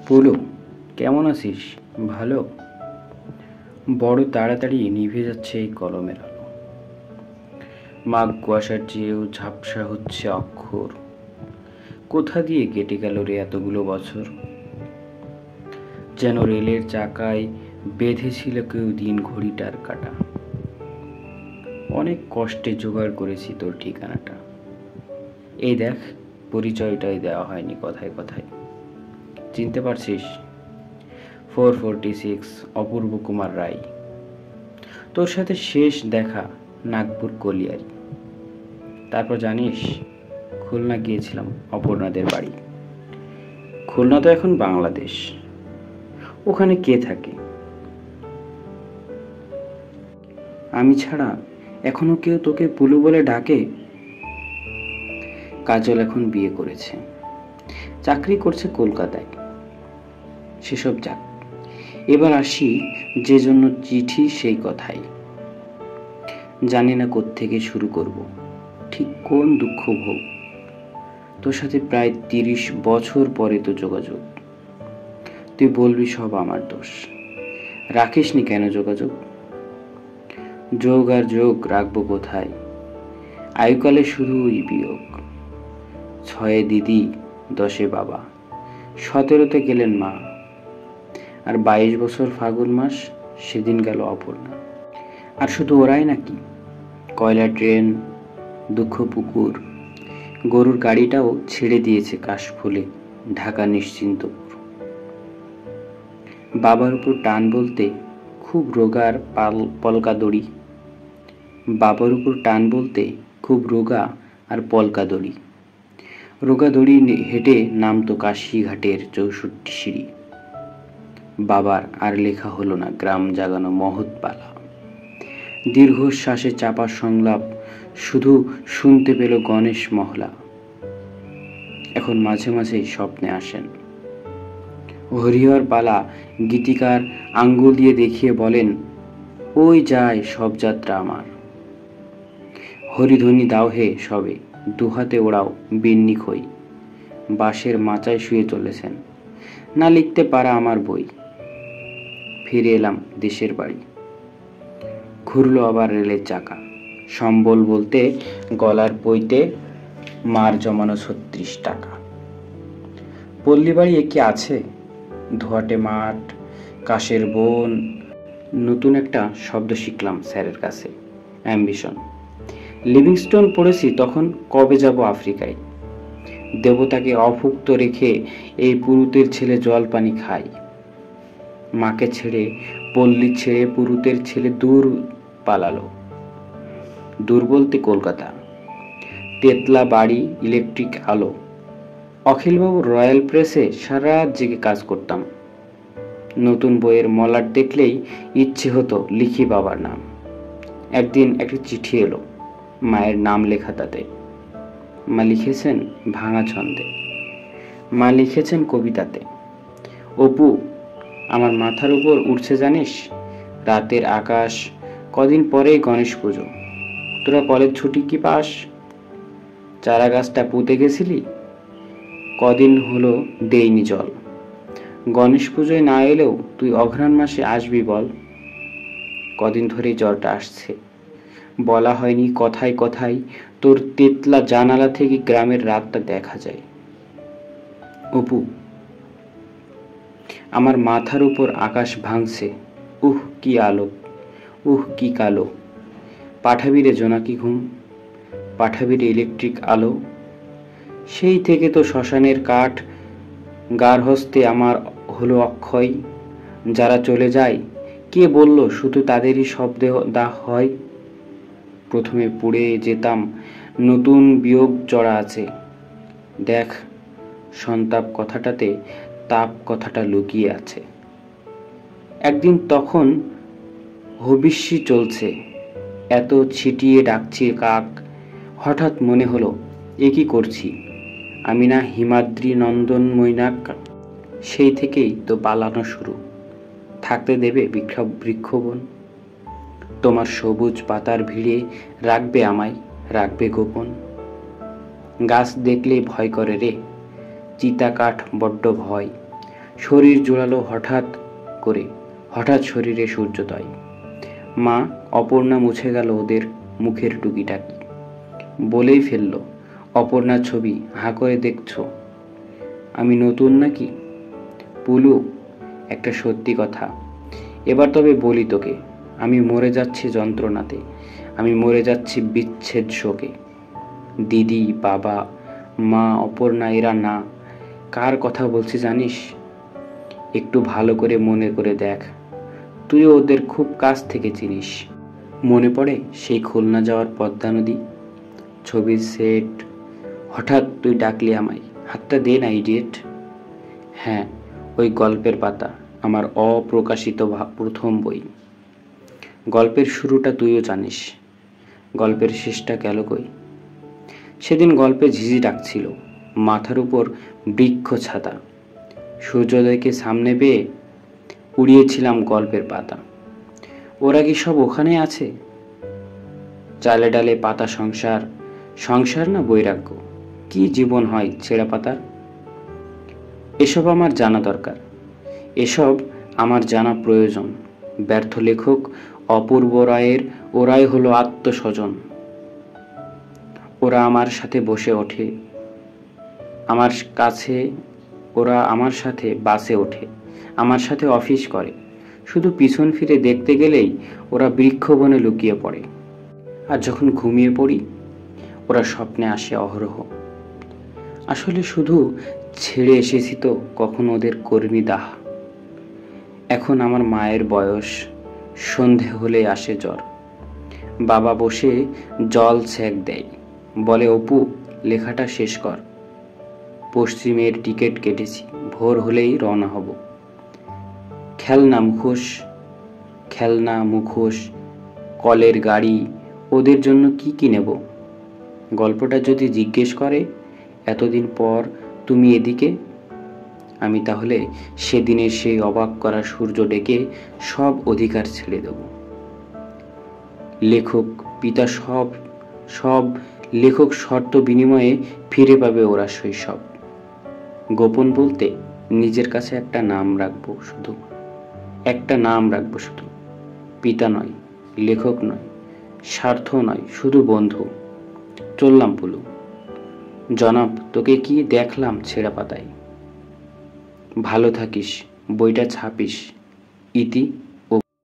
পুলু, কেমন আছিস? ভালো। বড় তাড়াতাড়ি নিভে যাচ্ছে এই কলমের আলো। মাঘ কুয়াশার চেয়েও ঝাপসা হচ্ছে অক্ষর। কোথা দিয়ে কেটে গেল রে এতগুলো বছর? যেন রেলের চাকায় বেঁধেছিল কেউ দিন ঘড়িটার কাটা। অনেক কষ্টে জোগাড় করেছি তোর ঠিকানাটা। এই দেখ, পরিচয়টাই দেওয়া হয়নি কথায় কথায়। চিনতে পারছিস? 446 অপূর্ব কুমার রায়। তোর সাথে শেষ দেখা নাগপুর কলিয়ারি। তারপর জানিস, খুলনা গিয়েছিলাম অপর্ণাদের বাড়ি। খুলনা তো এখন বাংলাদেশ। ওখানে কে থাকে? আমি ছাড়া এখনো কেউ তোকে পুলু বলে ডাকে? কাজল এখন বিয়ে করেছে, চাকরি করছে কলকাতায়। সেসব যাক, এবার আসি যে জন্য চিঠি সেই কথাই। জানি না কোত্থেকে শুরু করব, ঠিক কোন দুঃখ ভোগ। তোর সাথে প্রায় 30 বছর পরে তো যোগাযোগ। তুই বলবি সব আমার দোষ। রাখিসনি কেন যোগাযোগ? যোগ আর যোগ রাখবো কোথায়? আয়ুকালে শুধুই বিয়োগ। 6 দিদি, 10 বাবা, 17তে গেলেন মা। আর 22 বছর ফাগুন মাস, সেদিন গেল অপর্ণা। আর শুধু ওরাই নাকি, কয়লা ট্রেন, দুঃখ পুকুর, গরুর গাড়িটাও ছেড়ে দিয়েছে কাশফুলে ঢাকা নিশ্চিন্তপুর। বাবার উপর টান বলতে খুব রোগা আর পলকা দড়ি। বাবার উপর টান বলতে খুব রোগা আর পলকা দড়ি। রোগা দড়ি হেঁটে নামতো কাশীঘাটের 64 সিঁড়ি। বাবার আর লেখা হলো না গ্রাম জাগানো মহৎ পালা। দীর্ঘশ্বাসে চাপা সংলাপ শুধু শুনতে পেল গণেশ মহলা। এখন মাঝে মাঝেই স্বপ্নে আসেন। হরিহর পালা গীতিকার আঙ্গুল দিয়ে দেখিয়ে বলেন, ওই যায় সব যাত্রা আমার। হরিধ্বনি দাও হে সবে, দুহাতে ওড়াও বিন্নি খই। বাঁশের মাচায় শুয়ে চলেছেন, না লিখতে পারা আমার বই। ফিরে এলাম দেশের বাড়ি। ঘুরলো আবার রেলের চাকা। সম্বল বলতে গলার পইতে মার জমানো 36 টাকা। পল্লী বাড়ি কি আছে? ধোয়াটে মাঠ, কাশের বন। নতুন একটা শব্দ শিখলাম স্যারের কাছে, অ্যাম্বিশন। লিভিংস্টোন পড়েছি তখন কবে যাব আফ্রিকায়। দেবতাকে অভুক্ত রেখে এই পুরুতের ছেলে জল পানি খায়। মাকে ছেড়ে, পল্লী ছেড়ে পুরুতের ছেলে দূর পালালো। দূর বলতে কলকাতা। তেতলা বাড়ি, ইলেকট্রিক আলো। অখিলবাবু রয়্যাল প্রেসে সারা রাত জেগে কাজ করতাম। নতুন বইয়ের মলাট দেখলেই ইচ্ছে হতো লিখি বাবার নাম। একদিন একটা চিঠি এলো, মায়ের নাম লেখা তাতে। মা লিখেছেন ভাঙা ছন্দে, মা লিখেছেন কবিতাতে। অপু, আমার মাথার উপর উঠছে জানিস রাতের আকাশ। কদিন পরেই গণেশ পুজো। তোরা কলেজ ছুটি কি পাস? চারা গাছটা পুঁতে গেছিলি? কদিন হলো দেইনি জল। গণেশ পুজোয় না এলেও তুই অঘ্রাণ মাসে আসবি বল। কদিন ধরেই জ্বরটা আসছে। বলা হয়নি কথায় কথায়, তোর তেতলা জানালা থেকে গ্রামের রাতটা দেখা যায়। অপু, আমার মাথার উপর আকাশ ভাঙছে। উহ কি আলো, উহ কি কালো। পাঠাবি রে জোনাকি ঘুম, পাঠাবি রে ইলেকট্রিক আলো। সেই থেকে তো শ্মশানের কাঠ গার হস্তে আমার হলো অক্ষয়। যারা চলে যায়, কে বলল শুধু তাদেরই শব্দে দাহ হয়? প্রথমে পুড়ে যেতাম, নতুন বিয়োগ চড়া আছে। দেখ, সন্তাপ কথাটাতে তাপ কথাটা লুকিয়ে আছে। একদিন তখন হবিষ্যি চলছে, এত ছিটিয়ে ডাকছে কাক। হঠাৎ মনে হলো, এ কি করছি আমি না হিমাদ্রি নন্দন মৈনাক? সেই থেকেই তো পালানো শুরু। থাকতে দেবে বৃক্ষবন? তোমার সবুজ পাতার ভিড়ে রাখবে আমায়, রাখবে গোপন। গাছ দেখলেই ভয় করে রে, চিতা কাঠ বড্ড ভয়। শরীর জোড়ালো হঠাৎ শরীরে সূর্যোদয়। মা অপর্ণা মুছে গেল ওদের মুখের টুকিটাকি, বলেই ফেলল, অপর্ণার ছবি হাঁ করে দেখছো? আমি নতুন নাকি? পুলু, একটা সত্যি কথা, এবার তবে বলি তোকে, আমি মরে যাচ্ছি যন্ত্রণাতে, আমি মরে যাচ্ছি বিচ্ছেদ শোকে। দিদি, বাবা, মা, অপর্ণা এরা না, কার কথা বলছি জানিস? একটু ভালো করে মনে করে দেখ, তুই ওদের খুব কাছ থেকে চিনিস। মনে পড়ে সেই খুলনা যাওয়ার পদ্মা নদী, ছবির সেট, হঠাৎ তুই ডাকলি আমায়, হাতটা দে না ইডিয়েট। হ্যাঁ, ওই গল্পের পাতা, আমার অপ্রকাশিত প্রথম বই। গল্পের শুরুটা তুইও জানিস, গল্পের শেষটা গেল কই? সেদিন গল্পে ঝিঝি ডাকছিল, মাথার উপর বৃক্ষ ছাতা, সূর্যোদয়কে সামনে পেয়ে উড়িয়েছিলাম গল্পের পাতা। ওরা কি সব ওখানে আছে? চালে ডালে পাতা সংসার, সংসার না বৈরাগ্য, কি জীবন হয় ছেঁড়া পাতার। এসব আমার জানা দরকার, এসব আমার জানা প্রয়োজন। ব্যর্থ লেখক অপূর্ব রায়ের ওরাই হলো আত্মস্বজন। ওরা আমার সাথে বসে ওঠে আমার কাছে, ওরা আমার সাথে বাসে ওঠে, আমার সাথে অফিস করে, শুধু পিছন ফিরে দেখতে গেলেই ওরা বৃক্ষবনে লুকিয়ে পড়ে। আর যখন ঘুমিয়ে পড়ি, ওরা স্বপ্নে আসে অহরহ। আসলে শুধু ছেড়ে এসেছি তো কখন ওদের কর্মী দাহ। এখন আমার মায়ের বয়স, সন্ধে হলে আসে জ্বর। বাবা বসে জল সেক দেয়, বলে, অপু, লেখাটা শেষ কর। পশ্চিমের টিকিট কেটেছি, ভোর হলেই রওনা হব। খেলনা মুখোশ, কলের গাড়ি, ওদের জন্য কি নেব? গল্পটা যদি জিজ্ঞেস করে, এতদিন পর তুমি এদিকে, আমি তাহলে সেদিনের সেই অবাক করা সূর্য ডেকে সব অধিকার ছেড়ে দেব। লেখক পিতা সব লেখক শর্ত বিনিময়ে ফিরে পাবে ওরা শৈশব। গোপন বলতে নিজের কাছে একটা নাম রাখবো শুধু, পিতা নয়, লেখক নয়, স্বার্থ নয়, শুধু বন্ধু। চললাম পুলু। জনাব, তোকে কি দেখলাম ছেঁড়া পাতায়। ভালো থাকিস, বইটা ছাপিস। ইতি।